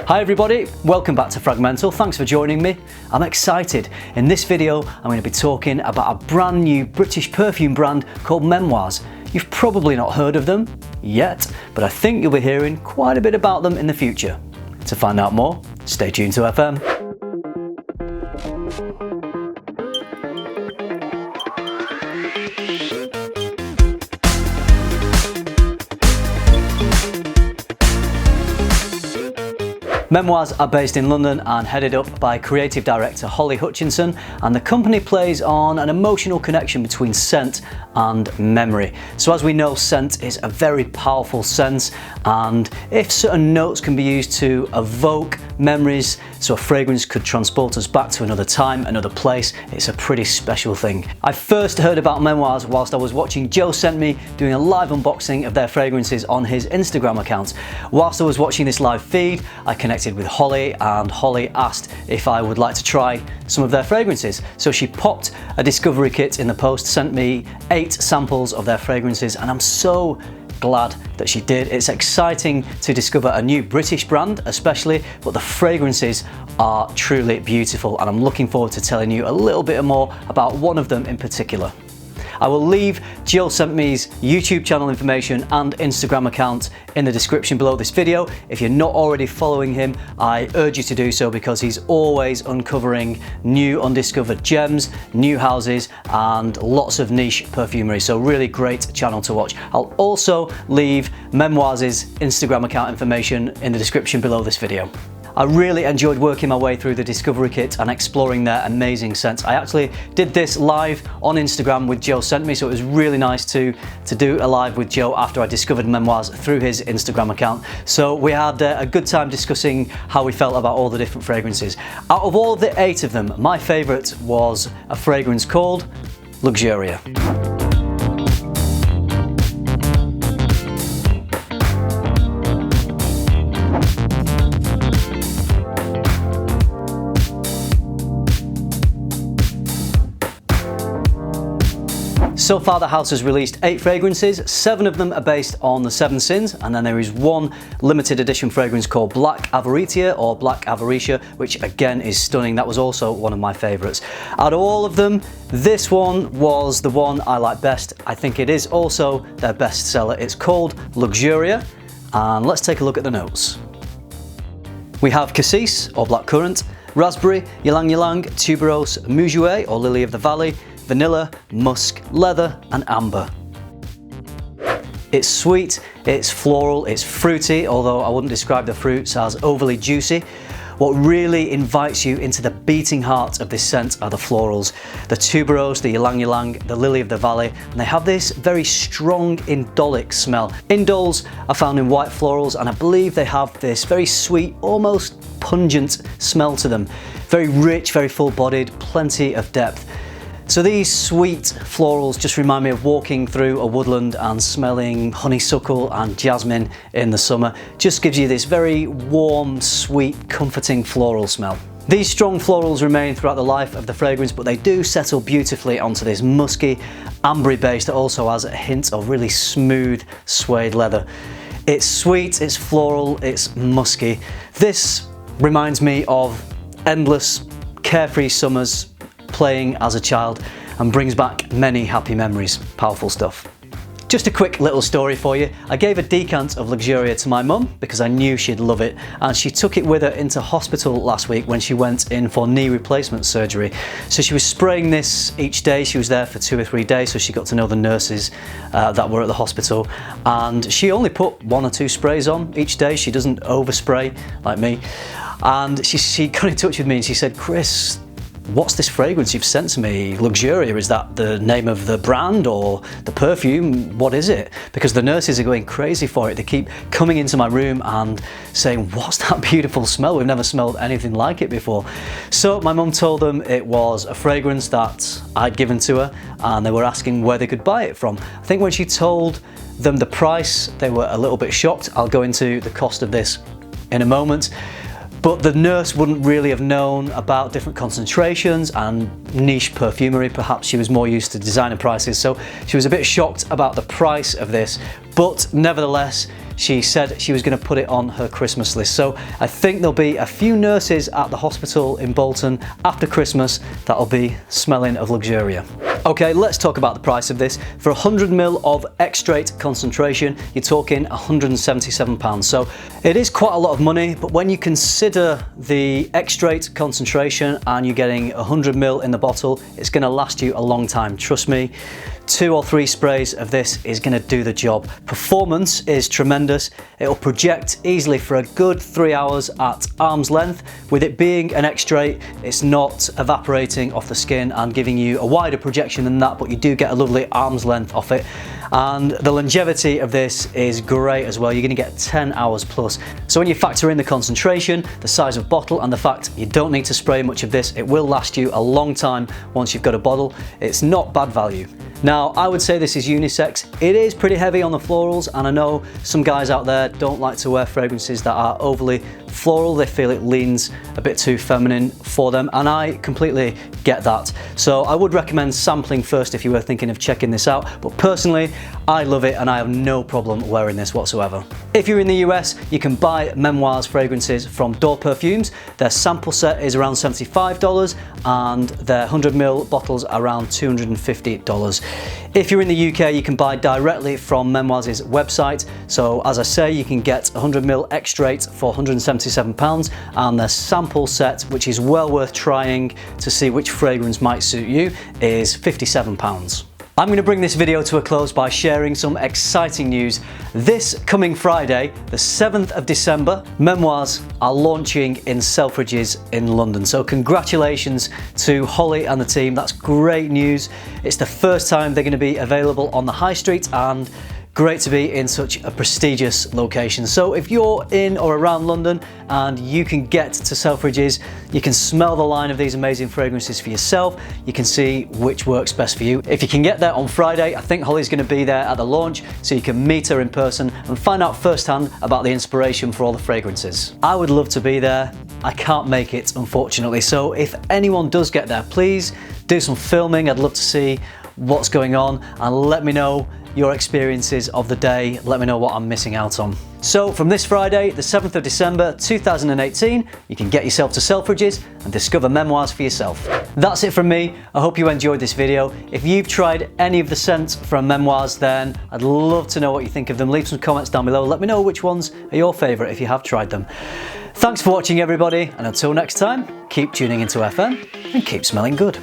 Hi everybody, welcome back to FRAG-MENTAL. Thanks for joining me. I'm excited. In this video, I'm going to be talking about a brand new British perfume brand called Memoize. You've probably not heard of them yet, but I think you'll be hearing quite a bit about them in the future. To find out more, stay tuned to FM. Memoize are based in London and headed up by creative director Holly Hutchinson, and the company plays on an emotional connection between scent and memory. So as we know, scent is a very powerful sense, and if certain notes can be used to evoke memories, so a fragrance could transport us back to another time, another place, it's a pretty special thing. I first heard about Memoize whilst I was watching Joe Sent Me doing a live unboxing of their fragrances on his Instagram account. Whilst I was watching this live feed, I connected with Holly, and Holly asked if I would like to try some of their fragrances. So she popped a discovery kit in the post, sent me 8 samples of their fragrances, and I'm so glad that she did. It's exciting to discover a new British brand especially, but the fragrances are truly beautiful, and I'm looking forward to telling you a little bit more about one of them in particular. I will leave Jill Sent Me's YouTube channel information and Instagram account in the description below this video. If you're not already following him, I urge you to do so, because he's always uncovering new undiscovered gems, new houses, and lots of niche perfumery. So really great channel to watch. I'll also leave Memoize's Instagram account information in the description below this video. I really enjoyed working my way through the discovery kit and exploring their amazing scents. I actually did this live on Instagram with Joe Sent Me, so it was really nice to do a live with Joe after I discovered Memoize through his Instagram account. So we had a good time discussing how we felt about all the different fragrances. Out of all the 8 of them, my favourite was a fragrance called Luxuria. So far the house has released 8 fragrances, 7 of them are based on the 7 Sins, and then there is one limited edition fragrance called Black Avaritia or Black Avaritia, which again is stunning. That was also one of my favourites. Out of all of them, this one was the one I like best. I think it is also their best seller. It's called Luxuria, and let's take a look at the notes. We have cassis or blackcurrant, raspberry, ylang ylang, tuberose, muguet or lily of the valley, vanilla, musk, leather and amber. It's sweet, it's floral, it's fruity, although I wouldn't describe the fruits as overly juicy. What really invites you into the beating heart of this scent are the florals. The tuberose, the ylang ylang, the lily of the valley, and they have this very strong indolic smell. Indoles are found in white florals, and I believe they have this very sweet, almost pungent smell to them. Very rich, very full-bodied, plenty of depth. So these sweet florals just remind me of walking through a woodland and smelling honeysuckle and jasmine in the summer. Just gives you this very warm, sweet, comforting floral smell. These strong florals remain throughout the life of the fragrance, but they do settle beautifully onto this musky, ambery base that also has a hint of really smooth suede leather. It's sweet, it's floral, it's musky. This reminds me of endless, carefree summers playing as a child and brings back many happy memories. Powerful stuff. Just a quick little story for you. I gave a decant of Luxuria to my mum because I knew she'd love it, and she took it with her into hospital last week when she went in for knee replacement surgery. So she was spraying this each day. She was there for 2 or 3 days, so she got to know the nurses that were at the hospital, and she only put 1 or 2 sprays on each day. She doesn't overspray like me. And she got in touch with me and she said, "Chris, what's this fragrance you've sent to me? Luxuria, is that the name of the brand or the perfume? What is it?" Because the nurses are going crazy for it. They keep coming into my room and saying, "What's that beautiful smell? We've never smelled anything like it before." So my mum told them it was a fragrance that I'd given to her, and they were asking where they could buy it from. I think when she told them the price, they were a little bit shocked. I'll go into the cost of this in a moment. But the nurse wouldn't really have known about different concentrations and niche perfumery. Perhaps she was more used to designer prices, so she was a bit shocked about the price of this. But nevertheless, she said she was going to put it on her Christmas list. So I think there'll be a few nurses at the hospital in Bolton after Christmas that'll be smelling of Luxuria. Okay, let's talk about the price of this. For 100ml of extrait concentration, you're talking £177. So it is quite a lot of money, but when you consider the extrait concentration and you're getting 100ml in the bottle, it's going to last you a long time. Trust me, 2 or 3 sprays of this is going to do the job. Performance is tremendous. It'll project easily for a good 3 hours at arm's length. With it being an extrait, it's not evaporating off the skin and giving you a wider projection than that, but you do get a lovely arm's length off it. And the longevity of this is great as well. You're going to get 10 hours plus. So when you factor in the concentration, the size of bottle, and the fact you don't need to spray much of this, it will last you a long time once you've got a bottle. It's not bad value. Now, I would say this is unisex. It is pretty heavy on the florals, and I know some guys out there don't like to wear fragrances that are overly floral. They feel it leans a bit too feminine for them, and I completely get that. So I would recommend sampling first if you were thinking of checking this out, but personally, I love it and I have no problem wearing this whatsoever. If you're in the US, you can buy Memoize fragrances from Door Perfumes. Their sample set is around $75 and their 100ml bottles are around $250. If you're in the UK, you can buy directly from Memoize's website. So as I say, you can get 100ml extrait for £177, and their sample set, which is well worth trying to see which fragrance might suit you, is £57. I'm going to bring this video to a close by sharing some exciting news. This coming Friday, the 7th of December, Memoize are launching in Selfridges in London. So congratulations to Holly and the team. That's great news. It's the first time they're going to be available on the high street, and great to be in such a prestigious location. So if you're in or around London and you can get to Selfridges, you can smell the line of these amazing fragrances for yourself. You can see which works best for you. If you can get there on Friday, I think Holly's going to be there at the launch, so you can meet her in person and find out firsthand about the inspiration for all the fragrances. I would love to be there. I can't make it, unfortunately. So if anyone does get there, please do some filming. I'd love to see what's going on and let me know your experiences of the day. Let me know what I'm missing out on. So from this Friday, the 7th of December 2018, you can get yourself to Selfridges and discover Memoize for yourself. That's it from me. I hope you enjoyed this video. If you've tried any of the scents from Memoize, then I'd love to know what you think of them. Leave some comments down below. Let me know which ones are your favourite if you have tried them. Thanks for watching, everybody, and until next time, keep tuning into FM and keep smelling good.